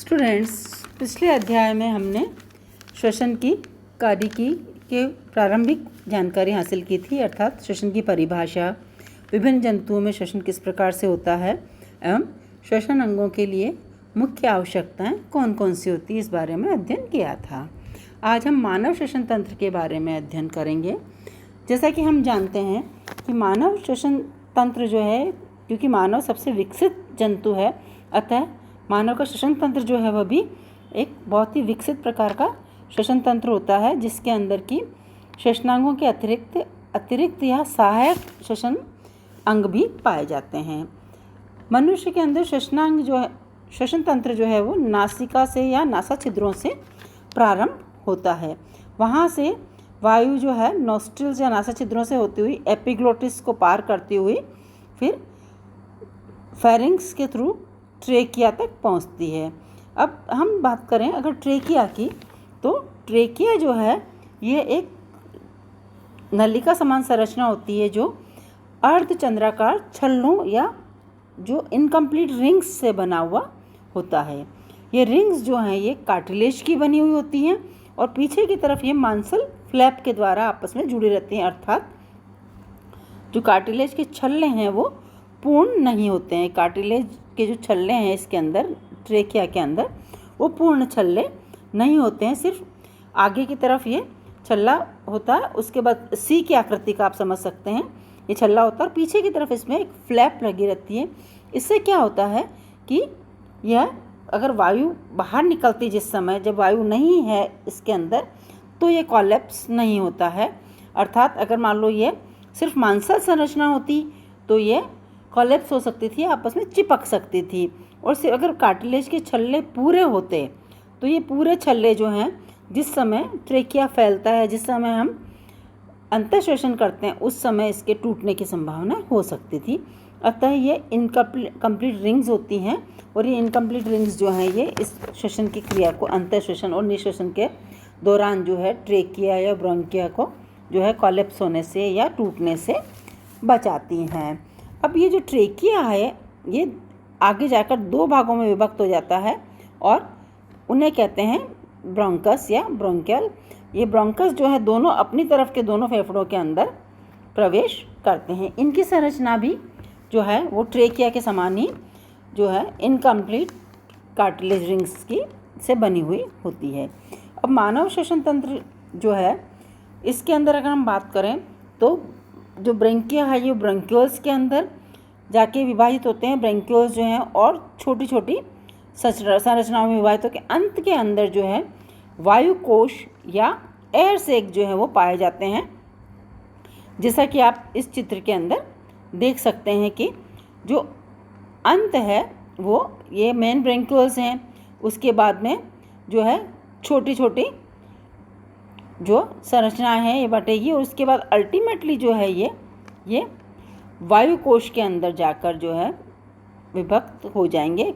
Students, पिछले अध्याय में हमने श्वसन की कार्यकी के प्रारंभिक जानकारी हासिल की थी, अर्थात श्वसन की परिभाषा, विभिन्न जंतुओं में श्वसन किस प्रकार से होता है एवं श्वसन अंगों के लिए मुख्य आवश्यकताएं कौन कौन सी होती है, इस बारे में अध्ययन किया था। आज हम मानव श्वसन तंत्र के बारे में अध्ययन करेंगे। जैसा कि हम जानते हैं कि मानव श्वसन तंत्र जो है, क्योंकि मानव सबसे विकसित जंतु है, अतः मानव का श्वसन तंत्र जो है वह भी एक बहुत ही विकसित प्रकार का श्वसन तंत्र होता है, जिसके अंदर की श्वसनांगों के अतिरिक्त या सहायक श्वसन अंग भी पाए जाते हैं। मनुष्य के अंदर श्वसनांग जो है, श्वसन तंत्र जो है वो नासिका से या नासा छिद्रों से प्रारंभ होता है। वहाँ से वायु जो है नोस्ट्रिल्स या नासा छिद्रों से होती हुई एपिग्लोटिस को पार करती हुई फिर फेरिंक्स के थ्रू ट्रेकिया तक पहुंचती है। अब हम बात करें अगर ट्रेकिया की, तो ट्रेकिया जो है ये एक नलिका समान संरचना होती है जो अर्धचंद्राकार छल्लों या जो इनकम्प्लीट रिंग्स से बना हुआ होता है। ये रिंग्स जो हैं ये कार्टिलेज की बनी हुई होती हैं और पीछे की तरफ ये मांसल फ्लैप के द्वारा आपस में जुड़ी रहती हैं, अर्थात जो कार्टिलेज के छल्ले हैं वो पूर्ण नहीं होते हैं। कार्टिलेज के जो छल्ले हैं इसके अंदर, ट्रेकिया के अंदर, वो पूर्ण छल्ले नहीं होते हैं, सिर्फ आगे की तरफ ये छल्ला होता है। उसके बाद सी की आकृति का आप समझ सकते हैं, ये छल्ला होता है और पीछे की तरफ इसमें एक फ्लैप लगी रहती है। इससे क्या होता है कि यह अगर वायु बाहर निकलती, जिस समय जब वायु नहीं है इसके अंदर, तो ये कोलैप्स नहीं होता है। अर्थात अगर मान लो ये सिर्फ मांसल संरचना होती तो ये कोलैप्स हो सकती थी, आपस में चिपक सकती थी। और सिर्फ अगर कार्टिलेज के छल्ले पूरे होते तो ये पूरे छल्ले जो हैं, जिस समय ट्रेकिया फैलता है, जिस समय हम अंतःश्वसन करते हैं, उस समय इसके टूटने की संभावना हो सकती थी। अतः ये इनकम्प्लीट रिंग्स होती हैं और ये इनकम्प्लीट रिंग्स जो हैं ये इस श्वसन की क्रिया को, अंतःश्वसन और निःश्वसन के दौरान जो है ट्रेकिया या ब्रोंकिया को जो है कोलैप्स होने से या टूटने से बचाती हैं। अब ये जो ट्रेकिया है ये आगे जाकर दो भागों में विभक्त हो जाता है और उन्हें कहते हैं ब्रोंकस या ब्रोंकियल। ये ब्रोंकस जो है दोनों अपनी तरफ के दोनों फेफड़ों के अंदर प्रवेश करते हैं। इनकी संरचना भी जो है वो ट्रेकिया के समान ही जो है इनकम्प्लीट कार्टिलेज रिंग्स की से बनी हुई होती है। अब मानव श्वसन तंत्र जो है इसके अंदर अगर हम बात करें तो जो ब्रेंकिया है ये ब्रोंक्यूल्स के अंदर जाके विभाजित होते हैं। ब्रोंक्यूल्स जो हैं और छोटी छोटी संरचनाओं में विभाजित होकर अंत के अंदर जो है वायु कोश या एयर सैक जो है वो पाए जाते हैं। जैसा कि आप इस चित्र के अंदर देख सकते हैं कि जो अंत है वो ये मेन ब्रोंक्यूल्स हैं, उसके बाद में जो है छोटी छोटी जो संरचनाएं हैं ये बटेगी और उसके बाद अल्टीमेटली जो है ये वायु कोश के अंदर जाकर जो है विभक्त हो जाएंगे।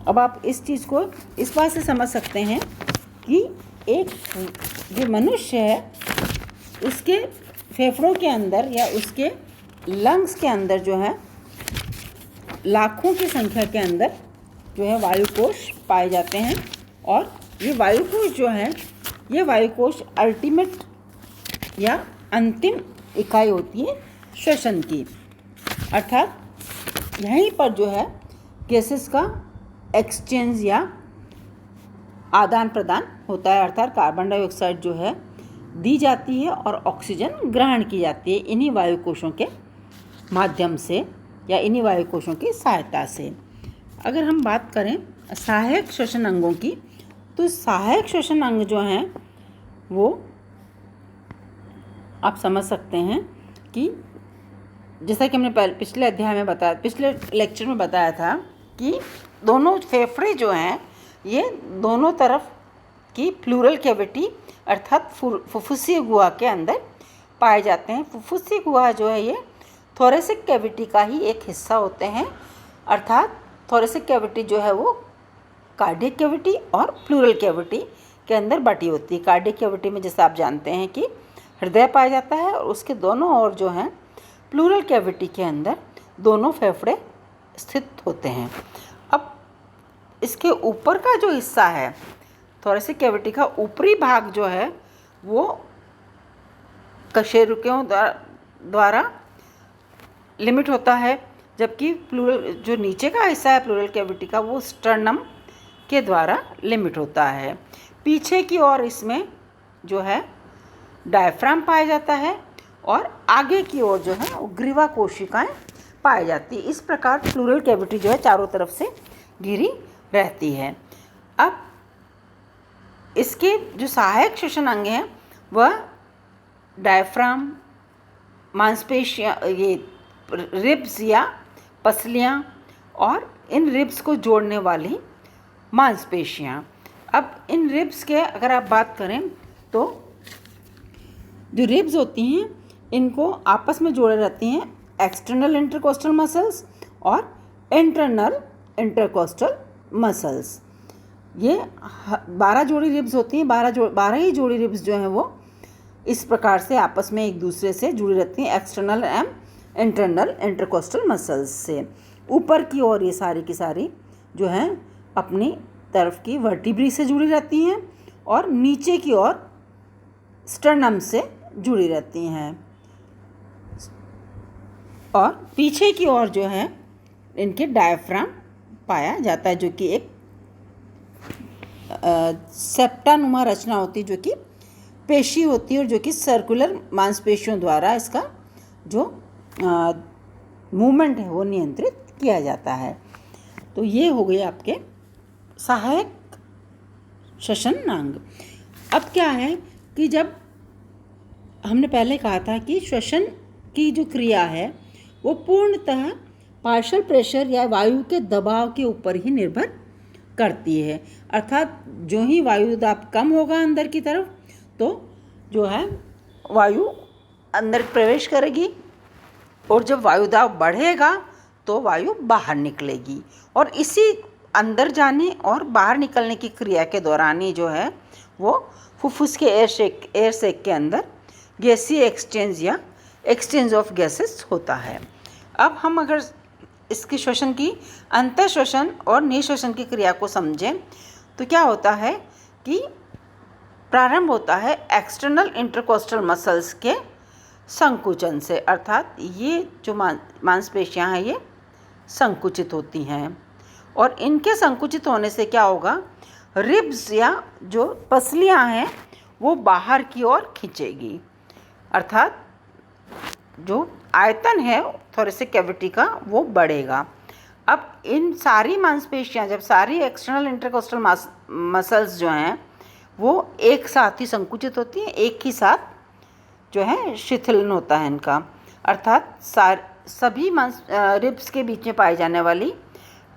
अब आप इस चीज़ को इस बात से समझ सकते हैं कि एक जो मनुष्य है उसके फेफड़ों के अंदर या उसके लंग्स के अंदर जो है लाखों की संख्या के अंदर जो है वायु कोश पाए जाते हैं और ये वायु कोश जो है ये वायु कोश अल्टीमेट या अंतिम इकाई होती है श्वसन की, अर्थात यहीं पर जो है गैसेस का एक्सचेंज या आदान प्रदान होता है, अर्थात कार्बन डाइऑक्साइड जो है दी जाती है और ऑक्सीजन ग्रहण की जाती है इन्हीं वायु कोशों के माध्यम से या इन्हीं वायु कोशों की सहायता से। अगर हम बात करें सहायक श्वसन अंगों की, तो सहायक श्वसन अंग जो हैं वो आप समझ सकते हैं कि जैसा कि हमने पिछले अध्याय में बताया, पिछले लेक्चर में बताया था कि दोनों फेफड़े जो हैं ये दोनों तरफ की प्लूरल कैविटी अर्थात फुफ्फुसीय गुहा के अंदर पाए जाते हैं। फुफ्फुसीय गुहा जो है ये थोरेसिक कैविटी का ही एक हिस्सा होते हैं, अर्थात थोरेसिक कैविटी जो है वो कार्डियक कैविटी और प्लूरल कैविटी के अंदर बटी होती है। कार्डियक कैविटी में जैसे आप जानते हैं कि हृदय पाया जाता है और उसके दोनों ओर जो हैं प्लूरल कैविटी के अंदर दोनों फेफड़े स्थित होते हैं। अब इसके ऊपर का जो हिस्सा है, थोरेसिक कैविटी का ऊपरी भाग जो है वो कशेरुकियों द्वारा लिमिट होता है, जबकि प्लूरल जो नीचे का हिस्सा है प्लूरल कैविटी का वो स्टर्नम के द्वारा लिमिट होता है। पीछे की ओर इसमें जो है डायफ्राम पाया जाता है और आगे की ओर जो है ग्रीवा कोशिकाएं पाई जाती है। इस प्रकार प्लूरल कैविटी जो है चारों तरफ से घिरी रहती है। अब इसके जो सहायक श्वसन अंग हैं वह डायफ्राम, मांसपेशियाँ, ये रिब्स या पसलियाँ और इन रिब्स को जोड़ने वाली मांसपेशियाँ। अब इन रिब्स के अगर आप बात करें तो जो रिब्स होती हैं इनको आपस में जोड़े रहती हैं एक्सटर्नल इंटरकोस्टल मसल्स और इंटरनल इंटरकोस्टल मसल्स। ये 12 जोड़ी रिब्स होती हैं। 12 ही जोड़ी रिब्स जो हैं वो इस प्रकार से आपस में एक दूसरे से जुड़ी रहती हैं external and internal intercostal muscles से। ऊपर की ओर ये सारी की सारी जो हैं अपनी तरफ की वर्टिब्री से जुड़ी रहती हैं और नीचे की ओर स्टर्नम से जुड़ी रहती हैं और पीछे की ओर जो है इनके डायफ्राम पाया जाता है, जो कि एक सेप्टानुमा रचना होती है, जो कि पेशी होती है और जो कि सर्कुलर मांसपेशियों द्वारा इसका जो मूवमेंट है वो नियंत्रित किया जाता है। तो ये हो गए आपके सहायक श्वसनांग। अब क्या है कि जब हमने पहले कहा था कि श्वसन की जो क्रिया है वो पूर्णतः पार्शियल प्रेशर या वायु के दबाव के ऊपर ही निर्भर करती है। अर्थात जो ही वायु दाब कम होगा अंदर की तरफ तो जो है वायु अंदर प्रवेश करेगी और जब वायु दाब बढ़ेगा तो वायु बाहर निकलेगी और इसी अंदर जाने और बाहर निकलने की क्रिया के दौरान ही जो है वो फुफ्फुस के एयर सैक के अंदर गैसीय एक्सचेंज या एक्सचेंज ऑफ गैसेस होता है। अब हम अगर इसकी श्वसन की अंतर श्वसन और निःश्वसन की क्रिया को समझें तो क्या होता है कि प्रारंभ होता है एक्सटर्नल इंटरकोस्टल मसल्स के संकुचन से, अर्थात ये जो मांसपेशियां हैं ये संकुचित होती हैं और इनके संकुचित होने से क्या होगा, रिब्स या जो पसलियां हैं वो बाहर की ओर खींचेगी, अर्थात जो आयतन है थोरेसिक कैविटी का वो बढ़ेगा। अब इन सारी मांसपेशियां जब सारी एक्सटर्नल इंटरकोस्टल मसल्स जो हैं वो एक साथ ही संकुचित होती हैं, एक ही साथ जो है शिथिलन होता है इनका, अर्थात सभी रिब्स के बीच में पाई जाने वाली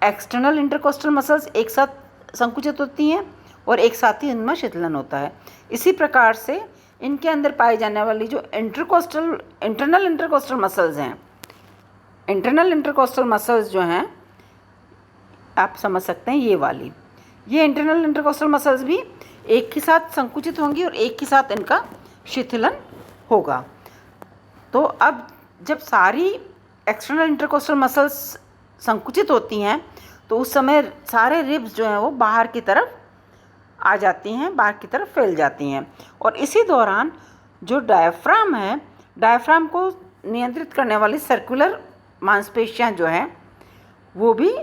एक्सटर्नल इंटरकोस्टल मसल्स एक साथ संकुचित होती हैं और एक साथ ही इनमें शिथिलन होता है। इसी प्रकार से इनके अंदर पाई जाने वाली जो इंटरनल इंटरकोस्टल मसल्स हैं, इंटरनल इंटरकोस्टल मसल्स जो हैं आप समझ सकते हैं ये इंटरनल इंटरकोस्टल मसल्स भी एक ही साथ संकुचित होंगी और एक ही साथ इनका शिथिलन होगा। तो अब जब सारी एक्सटर्नल इंटरकोस्टल मसल्स संकुचित होती हैं तो उस समय सारे रिब्स जो हैं वो बाहर की तरफ आ जाती हैं, बाहर की तरफ फैल जाती हैं और इसी दौरान जो डायफ्राम है, डायफ्राम को नियंत्रित करने वाली सर्कुलर मांसपेशियां जो हैं वो भी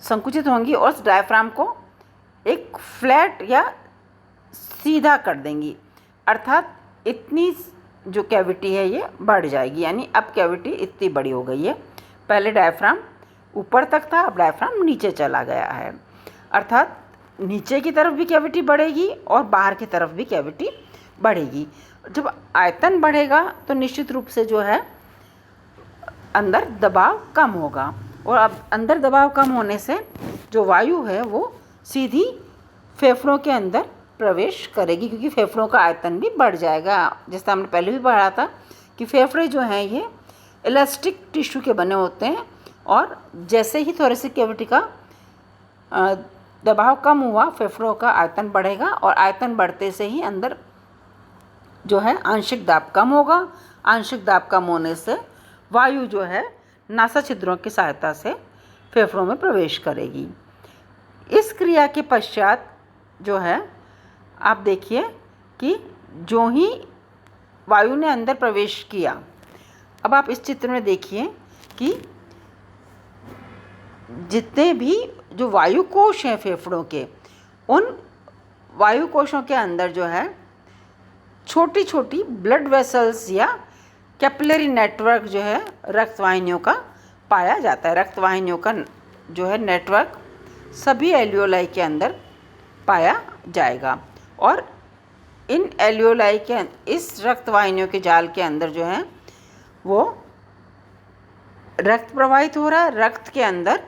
संकुचित होंगी और उस डायफ्राम को एक फ्लैट या सीधा कर देंगी, अर्थात इतनी जो कैविटी है ये बढ़ जाएगी, यानी अब कैविटी इतनी बड़ी हो गई है। पहले डायफ्राम ऊपर तक था, अब डायफ्राम नीचे चला गया है, अर्थात नीचे की तरफ भी कैविटी बढ़ेगी और बाहर की तरफ भी कैविटी बढ़ेगी। जब आयतन बढ़ेगा तो निश्चित रूप से जो है अंदर दबाव कम होगा और अब अंदर दबाव कम होने से जो वायु है वो सीधी फेफड़ों के अंदर प्रवेश करेगी, क्योंकि फेफड़ों का आयतन भी बढ़ जाएगा। जैसा हमने पहले भी पढ़ा था कि फेफड़े जो हैं ये इलास्टिक टिश्यू के बने होते हैं और जैसे ही थोरेसिक कैविटी का दबाव कम हुआ फेफड़ों का आयतन बढ़ेगा और आयतन बढ़ते से ही अंदर जो है आंशिक दाब कम होगा। आंशिक दाब कम होने से वायु जो है नासा छिद्रों की सहायता से फेफड़ों में प्रवेश करेगी। इस क्रिया के पश्चात जो है आप देखिए कि जो ही वायु ने अंदर प्रवेश किया, अब आप इस चित्र में देखिए कि जितने भी जो वायु कोश हैं फेफड़ों के, उन वायु कोशों के अंदर जो है छोटी छोटी ब्लड वेसल्स या कैपिलरी नेटवर्क जो है रक्त वाहिनियों का पाया जाता है। रक्त वाहिनियों का जो है नेटवर्क सभी एल्वियोलाई के अंदर पाया जाएगा और इन एल्वियोलाई के इस रक्त वाहिनियों के जाल के अंदर जो है वो रक्त प्रवाहित हो रहा है। रक्त के अंदर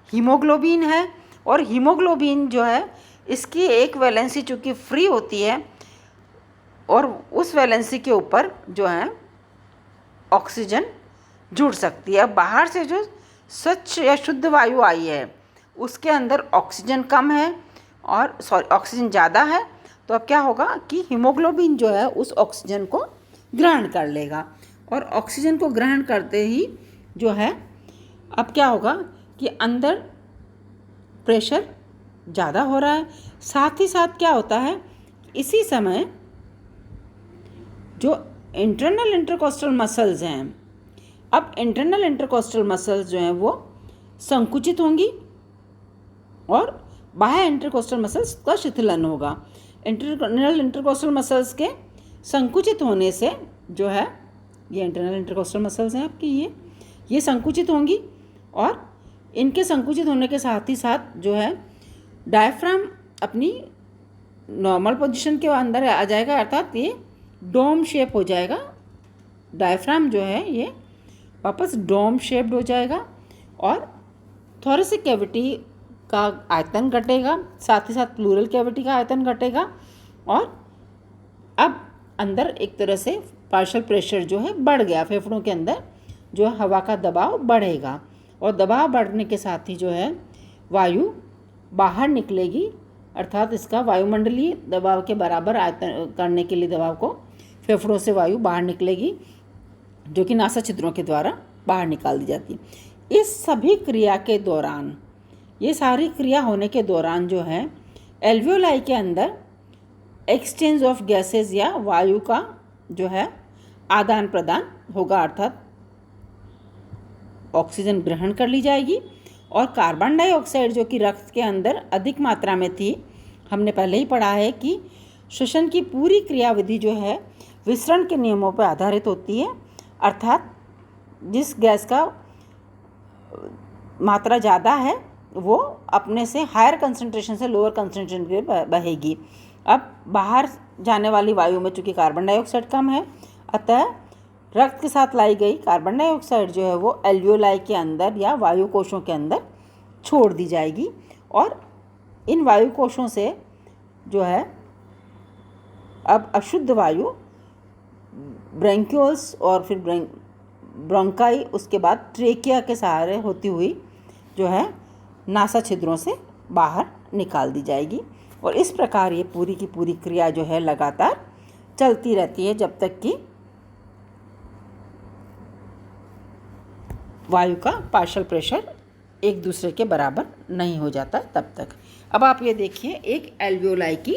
हीमोग्लोबिन है और हीमोग्लोबिन जो है इसकी एक वैलेंसी चूँकि फ्री होती है और उस वैलेंसी के ऊपर जो है ऑक्सीजन जुड़ सकती है। अब बाहर से जो स्वच्छ या शुद्ध वायु आई है उसके अंदर ऑक्सीजन कम है और ऑक्सीजन ज़्यादा है, तो अब क्या होगा कि हीमोग्लोबिन जो है उस ऑक्सीजन को ग्रहण कर लेगा और ऑक्सीजन को ग्रहण करते ही जो है अब क्या होगा कि अंदर प्रेशर ज़्यादा हो रहा है। साथ ही साथ क्या होता है, इसी समय जो इंटरनल इंटरकोस्टल मसल्स हैं, अब इंटरनल इंटरकोस्टल मसल्स जो हैं वो संकुचित होंगी और बाह्य इंटरकोस्टल मसल्स का शिथिलन होगा। इंटरनल इंटरकोस्टल मसल्स के संकुचित होने से जो है ये इंटरनल इंटरकोस्टल मसल्स हैं आपकी, ये संकुचित होंगी और इनके संकुचित होने के साथ ही साथ जो है डायफ्राम अपनी नॉर्मल पोजीशन के अंदर आ जाएगा, अर्थात ये डोम शेप हो जाएगा। डायफ्राम जो है ये वापस डोम शेप्ड हो जाएगा और थोरेसिक कैविटी का आयतन घटेगा, साथ ही साथ प्लूरल कैविटी का आयतन घटेगा और अब अंदर एक तरह से पार्शियल प्रेशर जो है बढ़ गया। फेफड़ों के अंदर जो हवा का दबाव बढ़ेगा और दबाव बढ़ने के साथ ही जो है वायु बाहर निकलेगी, अर्थात इसका वायुमंडलीय दबाव के बराबर आयतन करने के लिए दबाव को फेफड़ों से वायु बाहर निकलेगी जो कि नासा छिद्रों के द्वारा बाहर निकाल दी जाती है। इस सभी क्रिया के दौरान, ये सारी क्रिया होने के दौरान जो है एल्वियोलाई के अंदर एक्सचेंज ऑफ गैसेस या वायु का जो है आदान प्रदान होगा, अर्थात ऑक्सीजन ग्रहण कर ली जाएगी और कार्बन डाइऑक्साइड जो कि रक्त के अंदर अधिक मात्रा में थी, हमने पहले ही पढ़ा है कि श्वसन की पूरी क्रियाविधि जो है विसरण के नियमों पर आधारित होती है, अर्थात जिस गैस का मात्रा ज़्यादा है वो अपने से हायर कंसंट्रेशन से लोअर कंसंट्रेशन पे बहेगी। अब बाहर जाने वाली वायु में चूँकि कार्बन डाइऑक्साइड कम है, अतः रक्त के साथ लाई गई कार्बन डाइऑक्साइड जो है वो एल्वियोलाई के अंदर या वायु कोशों के अंदर छोड़ दी जाएगी और इन वायु कोशों से जो है अब अशुद्ध वायु ब्रेंक्यूल्स और फिर ब्रोंकाई, उसके बाद ट्रेकिया के सहारे होती हुई जो है नासा छिद्रों से बाहर निकाल दी जाएगी और इस प्रकार ये पूरी की पूरी क्रिया जो है लगातार चलती रहती है जब तक कि वायु का पार्शियल प्रेशर एक दूसरे के बराबर नहीं हो जाता तब तक। अब आप ये देखिए एक एल्वियोलाई की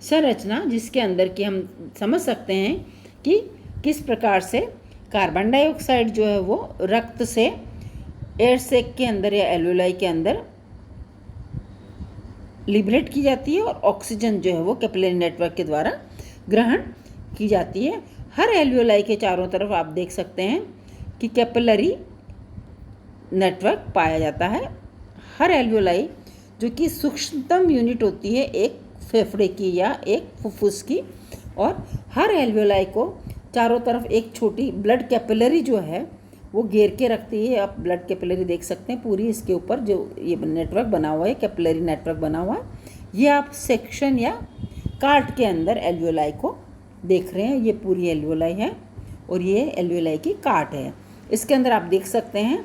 संरचना जिसके अंदर की हम समझ सकते हैं कि किस प्रकार से कार्बन डाइऑक्साइड जो है वो रक्त से एयर सैक के अंदर या एल्वियोलाई के अंदर लिबरेट की जाती है और ऑक्सीजन जो है वो कैपिलरी नेटवर्क के द्वारा ग्रहण की जाती है। हर एल्वियोलाई के चारों तरफ आप देख सकते हैं कि कैपिलरी नेटवर्क पाया जाता है। हर एल्वियोलाई जो कि सूक्ष्मतम यूनिट होती है एक फेफड़े की या एक फुफ्फुस की, और हर एल्वियोलाई को चारों तरफ एक छोटी ब्लड कैपिलरी जो है वो घेर के रखती है। आप ब्लड कैपिलरी देख सकते हैं पूरी, इसके ऊपर जो ये नेटवर्क बना हुआ है, कैपिलरी नेटवर्क बना हुआ है, ये आप सेक्शन या कार्ट के अंदर एल्वियोलाई को देख रहे हैं। ये पूरी एल्वियोलाई है और ये एल्वियोलाई की कार्ट है। इसके अंदर आप देख सकते हैं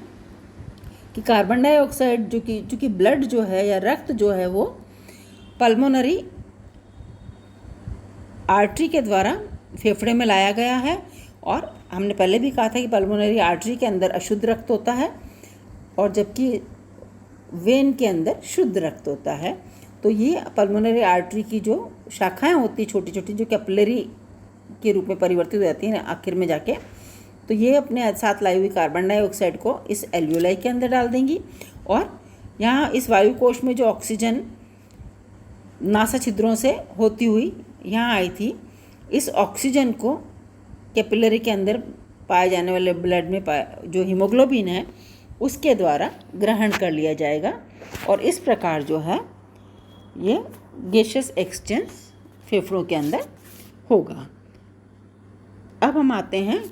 कि कार्बन डाइऑक्साइड जो कि चूँकि ब्लड जो है या रक्त जो है वो पल्मोनरी आर्टरी के द्वारा फेफड़े में लाया गया है और हमने पहले भी कहा था कि पल्मोनरी आर्टरी के अंदर अशुद्ध रक्त होता है और जबकि वेन के अंदर शुद्ध रक्त होता है। तो ये पल्मोनरी आर्टरी की जो शाखाएं होती हैं छोटी छोटी, जो कैपिलरी के रूप में परिवर्तित हो जाती हैं आखिर में जाके, तो ये अपने साथ लाई हुई कार्बन डाइऑक्साइड को इस एल्वियोलाई के अंदर डाल देंगी और यहाँ इस वायु कोश में जो ऑक्सीजन नासा छिद्रों से होती हुई यहाँ आई थी, इस ऑक्सीजन को कैपिलरी के अंदर पाए जाने वाले ब्लड में जो हीमोग्लोबिन है उसके द्वारा ग्रहण कर लिया जाएगा और इस प्रकार जो है ये गैसियस एक्सचेंज फेफड़ों के अंदर होगा। अब हम आते हैं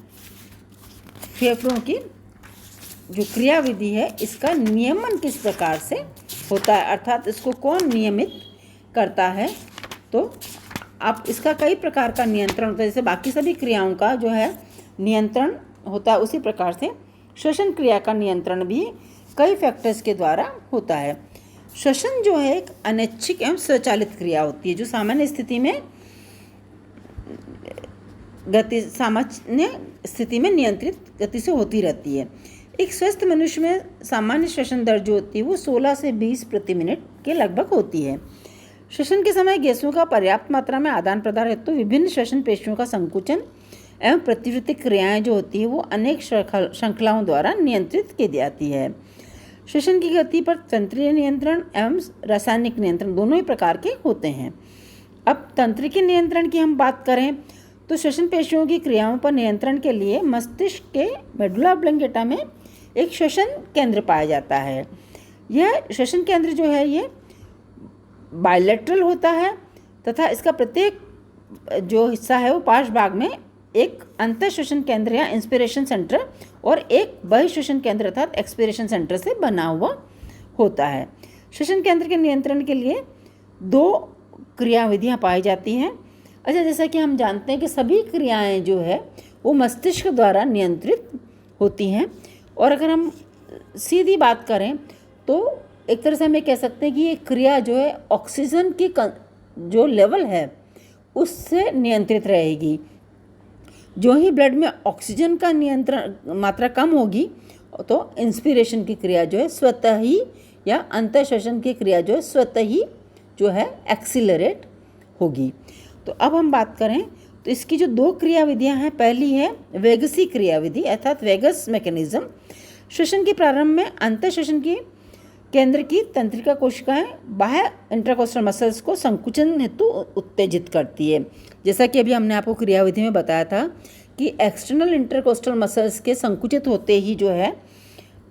फेफड़ों की जो क्रियाविधि है इसका नियमन किस प्रकार से होता है, अर्थात इसको कौन नियमित करता है। तो अब इसका कई प्रकार का नियंत्रण होता है, जैसे बाकी सभी क्रियाओं का जो है नियंत्रण होता है उसी प्रकार से श्वसन क्रिया का नियंत्रण भी कई फैक्टर्स के द्वारा होता है। श्वसन जो है एक अनैच्छिक एवं स्वचालित क्रिया होती है जो सामान्य स्थिति में सामान्य स्थिति में नियंत्रित गति से होती रहती है। एक स्वस्थ मनुष्य में सामान्य श्वसन दर जो होती है वो 16 से 20 प्रति मिनट के लगभग होती है। श्वसन के समय गैसों का पर्याप्त मात्रा में आदान प्रदान हेतु विभिन्न श्वसन पेशियों का संकुचन एवं प्रतिवृत्ति क्रियाएं जो होती है वो अनेक श्रृंखलाओं द्वारा नियंत्रित की जाती है। श्वसन की गति पर तंत्रीय नियंत्रण एवं रासायनिक नियंत्रण दोनों ही प्रकार के होते हैं। अब तंत्रिक नियंत्रण की हम बात करें तो श्वसन पेशियों की क्रियाओं पर नियंत्रण के लिए मस्तिष्क के मेडुला ऑब्लंगेटा में एक श्वसन केंद्र पाया जाता है। यह श्वसन केंद्र जो है ये बायलैटरल होता है तथा इसका प्रत्येक जो हिस्सा है वो पार्श्व भाग में एक अंतर श्वसन केंद्र या इंस्पिरेशन सेंटर और एक बहिश्वसन केंद्र अर्थात एक्सपिरेशन सेंटर से बना हुआ होता है। श्वसन केंद्र के नियंत्रण के लिए 2 क्रियाविधियाँ पाई जाती हैं। अच्छा, जैसा कि हम जानते हैं कि सभी क्रियाएं जो है वो मस्तिष्क द्वारा नियंत्रित होती हैं और अगर हम सीधी बात करें तो एक तरह से हम ये कह सकते हैं कि ये क्रिया जो है ऑक्सीजन की जो लेवल है उससे नियंत्रित रहेगी। जो ही ब्लड में ऑक्सीजन का नियंत्रण मात्रा कम होगी तो इंस्पिरेशन की क्रिया जो है स्वतः ही या अंतःश्वसन की क्रिया जो है स्वतः ही जो है एक्सीलरेट होगी। तो अब हम बात करें तो इसकी जो 2 क्रियाविधियां हैं, पहली है वेगसी क्रियाविधि अर्थात वेगस मैकेनिज्म। श्वसन के प्रारंभ में अंतःश्वसन की केंद्र की तंत्रिका कोशिकाएं बाह्य इंट्राकोस्टल मसल्स को संकुचन हेतु उत्तेजित करती है। जैसा कि अभी हमने आपको क्रियाविधि में बताया था कि एक्सटर्नल इंटरकोस्टल मसल्स के संकुचित होते ही जो है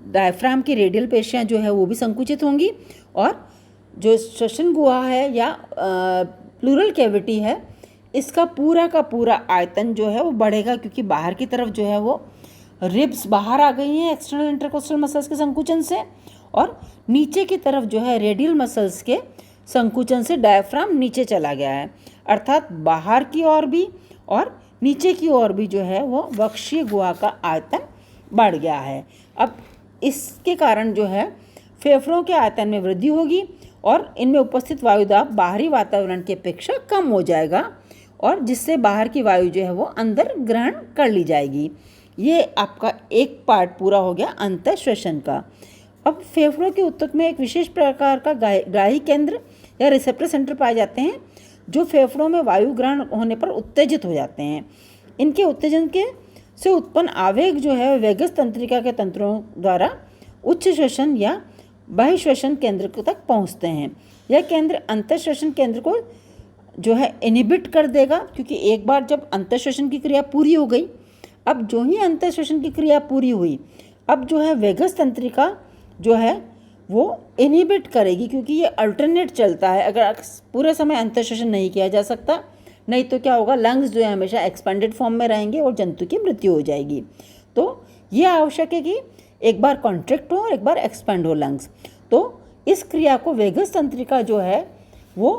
डायफ्राम की रेडियल पेशियां जो है वो भी संकुचित होंगी और जो श्वसन गुहा है या प्लूरल कैविटी है इसका पूरा का पूरा आयतन जो है वो बढ़ेगा, क्योंकि बाहर की तरफ जो है वो रिब्स बाहर आ गई हैं एक्सटर्नल इंटरकोस्टल मसल्स के संकुचन से और नीचे की तरफ जो है रेडियल मसल्स के संकुचन से डायफ्राम नीचे चला गया है, अर्थात बाहर की ओर भी और नीचे की ओर भी जो है वो वक्षीय गुहा का आयतन बढ़ गया है। अब इसके कारण जो है फेफड़ों के आयतन में वृद्धि होगी और इनमें उपस्थित वायुदाब बाहरी वातावरण की अपेक्षा कम हो जाएगा और जिससे बाहर की वायु जो है वो अंदर ग्रहण कर ली जाएगी। ये आपका एक पार्ट पूरा हो गया अंतःश्वसन का। अब फेफड़ों के ऊतक में एक विशेष प्रकार का ग्राही केंद्र या रिसेप्टर सेंटर पाए जाते हैं जो फेफड़ों में वायु ग्रहण होने पर उत्तेजित हो जाते हैं। इनके उत्तेजन के से उत्पन्न आवेग जो है वेगस तंत्रिका के तंत्रों द्वारा उच्च श्वसन या बहिश्वसन केंद्र तक पहुंचते हैं। यह केंद्र अंतःश्वसन केंद्र को जो है इनहिबिट कर देगा, क्योंकि एक बार जब अंतःश्वसन की क्रिया पूरी हो गई, अब जो ही अंतःश्वसन की क्रिया पूरी हुई अब जो है वेगस तंत्रिका जो है वो इनहिबिट करेगी, क्योंकि ये अल्टरनेट चलता है। अगर पूरे समय अंतःश्वसन नहीं किया जा सकता, नहीं तो क्या होगा, लंग्स जो है हमेशा एक्सपेंडेड फॉर्म में रहेंगे और जंतु की मृत्यु हो जाएगी। तो ये आवश्यक है कि एक बार कॉन्ट्रैक्ट हो और एक बार एक्सपेंड हो लंग्स। तो इस क्रिया को वेगस तंत्रिका जो है वो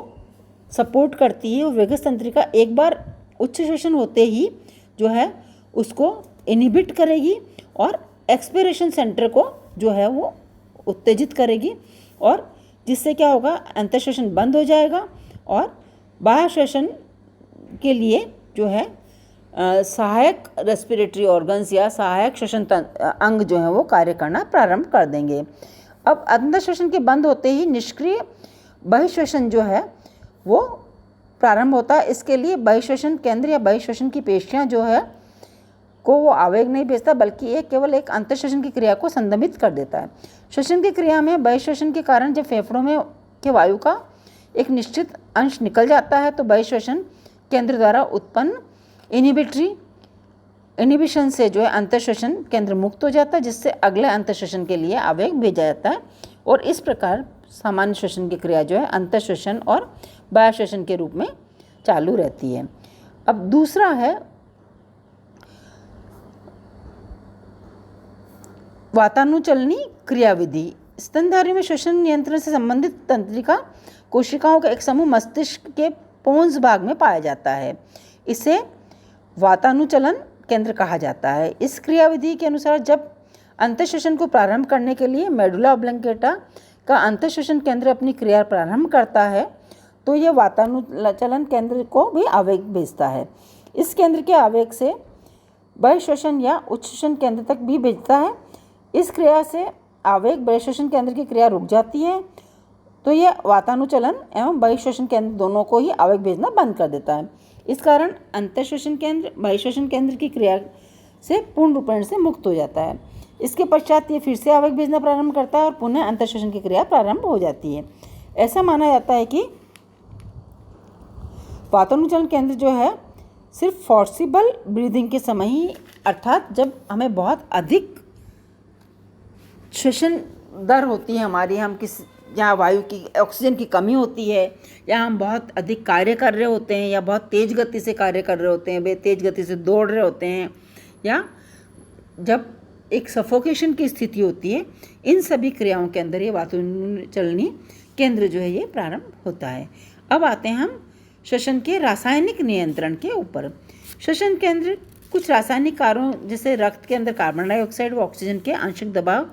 सपोर्ट करती है और वेगस तंत्रिका एक बार उच्च श्वसन होते ही जो है उसको इनहिबिट करेगी और एक्सपिरेशन सेंटर को जो है वो उत्तेजित करेगी और जिससे क्या होगा, अंतःश्वसन बंद हो जाएगा और बाह्य श्वसन के लिए जो है सहायक रेस्पिरेटरी ऑर्गन्स या सहायक श्वसन अंग जो है वो कार्य करना प्रारंभ कर देंगे। अब अंतः श्वसन के बंद होते ही निष्क्रिय बहिश्वसन जो है वो प्रारंभ होता है। इसके लिए बहिश्वसन केंद्र या बहिश्वसन की पेशियां जो है को वो आवेग नहीं भेजता, बल्कि ये केवल एक अंतःश्वसन की क्रिया को संदमित कर देता है। श्वसन की क्रिया में बहिश्वसन के कारण जब फेफड़ों में के वायु का एक निश्चित अंश निकल जाता है तो बहिश्वसन केंद्र द्वारा उत्पन्न इनिबिशन से जो है अंतःश्वसन केंद्र मुक्त हो जाता है, जिससे अगले अंतःश्वसन के लिए आवेग भेजा जाता है। और इस प्रकार सामान्य श्वसन की क्रिया जो है अंतःश्वसन और बाह्यश्वसन के रूप में चालू रहती है। अब दूसरा है वातानुचलनी क्रियाविधि। स्तनधारियों में श्वसन नियंत्रण से संबंधित तंत्रिका कोशिकाओं का एक समूह मस्तिष्क के पोन्स भाग में पाया जाता है। इसे वातानुचलन केंद्र कहा जाता है। इस क्रियाविधि के अनुसार जब अंतःश्वसन को प्रारंभ करने के लिए मेडुला ऑब्लंगेटा का अंतःश्वसन केंद्र अपनी क्रिया प्रारंभ करता है तो यह वातानुचलन केंद्र को भी आवेग भेजता है। इस केंद्र के आवेग से बहिश्वसन या उच्छ्वसन केंद्र तक भी भेजता है। इस क्रिया से आवेग बहिश्वसन केंद्र की क्रिया रुक जाती है तो यह वातानुचलन एवं बहिश्वसन केंद्र दोनों को ही आवेग भेजना बंद कर देता है। इस कारण अंतःश्वसन केंद्र बहिश्वसन केंद्र की क्रिया से पूर्ण रूपेण से मुक्त हो जाता है। इसके पश्चात ये फिर से आवेग भेजना प्रारंभ करता है और पुनः अंतःश्वसन की क्रिया प्रारंभ हो जाती है। ऐसा माना जाता है कि वातानुचलन केंद्र जो है सिर्फ फोर्सिबल ब्रीदिंग के समय ही, अर्थात जब हमें बहुत अधिक श्वसन दर होती है हमारी, हम किस या वायु की ऑक्सीजन की कमी होती है, या हम बहुत अधिक कार्य कर रहे होते हैं, या बहुत तेज़ गति से कार्य कर रहे होते हैं, तेज़ गति से दौड़ रहे होते हैं, या जब एक सफोकेशन की स्थिति होती है, इन सभी क्रियाओं के अंदर ये वातानुचलनी केंद्र जो है ये प्रारंभ होता है। अब आते हैं हम श्वसन के रासायनिक नियंत्रण के ऊपर। श्वसन केंद्र कुछ रासायनिक कार्यों जैसे रक्त के अंदर कार्बन डाइऑक्साइड व ऑक्सीजन के आंशिक दबाव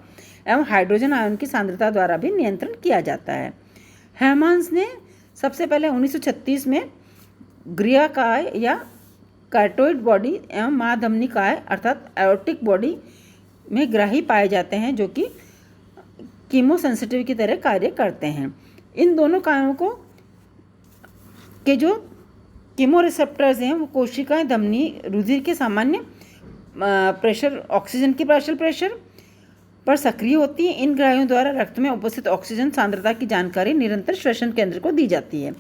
एवं हाइड्रोजन आयन की सांद्रता द्वारा भी नियंत्रण किया जाता है। हेमंस ने सबसे पहले 1936 में ग्रियाकाय या कार्टोइड बॉडी एवं महाधमनी काय अर्थात एओर्टिक बॉडी में ग्राही पाए जाते हैं जो कि कीमोसेंसिटिव की तरह कार्य करते हैं। इन दोनों कायों को के जो कीमोरिसेप्टर्स हैं वो कोशिकाएं धमनी रुधिर के सामान्य प्रेशर ऑक्सीजन के पार्शियल प्रेशर पर सक्रिय होती है। इन ग्राहियों द्वारा रक्त में उपस्थित ऑक्सीजन सांद्रता की जानकारी निरंतर श्वसन केंद्र को दी जाती है।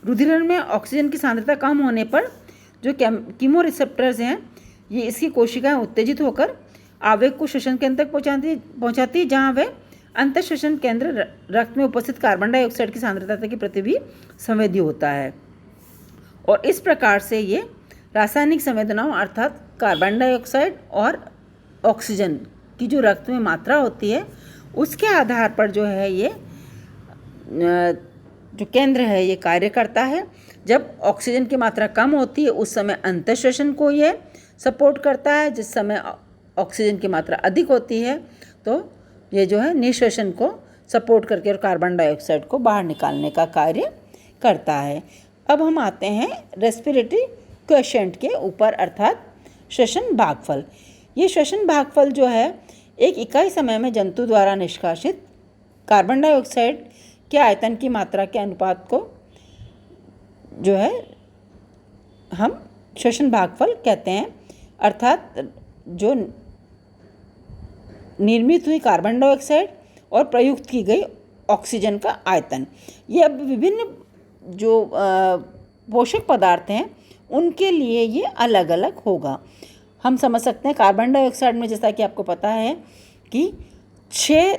रुधिर में ऑक्सीजन की सांद्रता कम होने पर जो कीमोरिसेप्टर्स हैं ये इसकी कोशिकाएं उत्तेजित होकर आवेग को श्वसन केंद्र तक पहुंचाती है, जहां वह अंतःश्वसन केंद्र रक्त में उपस्थित कार्बन डाइऑक्साइड की सांद्रता के प्रति भी संवेदी होता है। और इस प्रकार से ये रासायनिक संवेदनाओं अर्थात कार्बन डाइऑक्साइड और ऑक्सीजन की जो रक्त में मात्रा होती है उसके आधार पर जो है ये जो केंद्र है ये कार्य करता है। जब ऑक्सीजन की मात्रा कम होती है उस समय अंतःश्वसन को ये सपोर्ट करता है, जिस समय ऑक्सीजन की मात्रा अधिक होती है तो ये जो है निःश्वसन को सपोर्ट करके और कार्बन डाइऑक्साइड को बाहर निकालने का कार्य करता है। अब हम आते हैं रेस्पिरेटरी क्वोशिएंट के ऊपर अर्थात श्वसन भागफल। ये श्वसन भागफल जो है एक इकाई समय में जंतु द्वारा निष्कासित कार्बन डाइऑक्साइड के आयतन की मात्रा के अनुपात को जो है हम श्वसन भागफल कहते हैं, अर्थात जो निर्मित हुई कार्बन डाइऑक्साइड और प्रयुक्त की गई ऑक्सीजन का आयतन। ये अब विभिन्न जो पोषक पदार्थ हैं उनके लिए ये अलग अलग होगा। हम समझ सकते हैं कार्बन डाइऑक्साइड में जैसा कि आपको पता है कि 6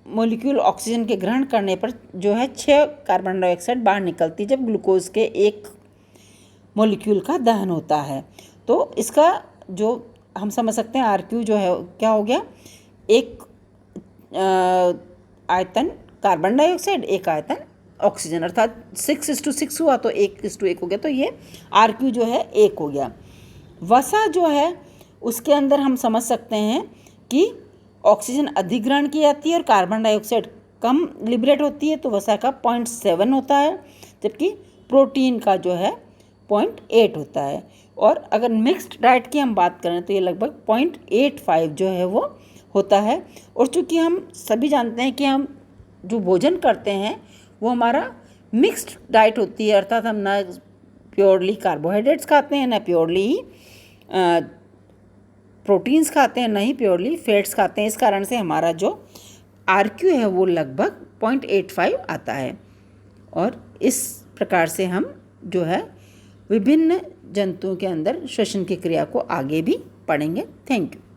मॉलिक्यूल ऑक्सीजन के ग्रहण करने पर जो है 6 कार्बन डाइऑक्साइड बाहर निकलती जब ग्लूकोज के 1 मॉलिक्यूल का दहन होता है। तो इसका जो हम समझ सकते हैं RQ जो है क्या हो गया, एक आयतन कार्बन डाइऑक्साइड एक आयतन ऑक्सीजन, अर्थात 6:6 हुआ तो 1:1 हो गया, तो ये RQ जो है 1 हो गया। वसा जो है उसके अंदर हम समझ सकते हैं कि ऑक्सीजन अधिक ग्रहण की जाती है और कार्बन डाइऑक्साइड कम लिबरेट होती है, तो वसा का 0.7 होता है, जबकि प्रोटीन का जो है 0.8 होता है। और अगर मिक्स्ड डाइट की हम बात करें तो ये लगभग 0.85 जो है वो होता है। और चूँकि हम सभी जानते हैं कि हम जो भोजन करते हैं वो हमारा मिक्स्ड डाइट होती है, अर्थात हम ना प्योरली कार्बोहाइड्रेट्स खाते हैं, ना प्योरली ही प्रोटीन्स खाते हैं, ना ही प्योरली फैट्स खाते हैं। इस कारण से हमारा जो RQ है वो लगभग 0.85 आता है। और इस प्रकार से हम जो है विभिन्न जंतुओं के अंदर श्वसन की क्रिया को आगे भी पढ़ेंगे। Thank you.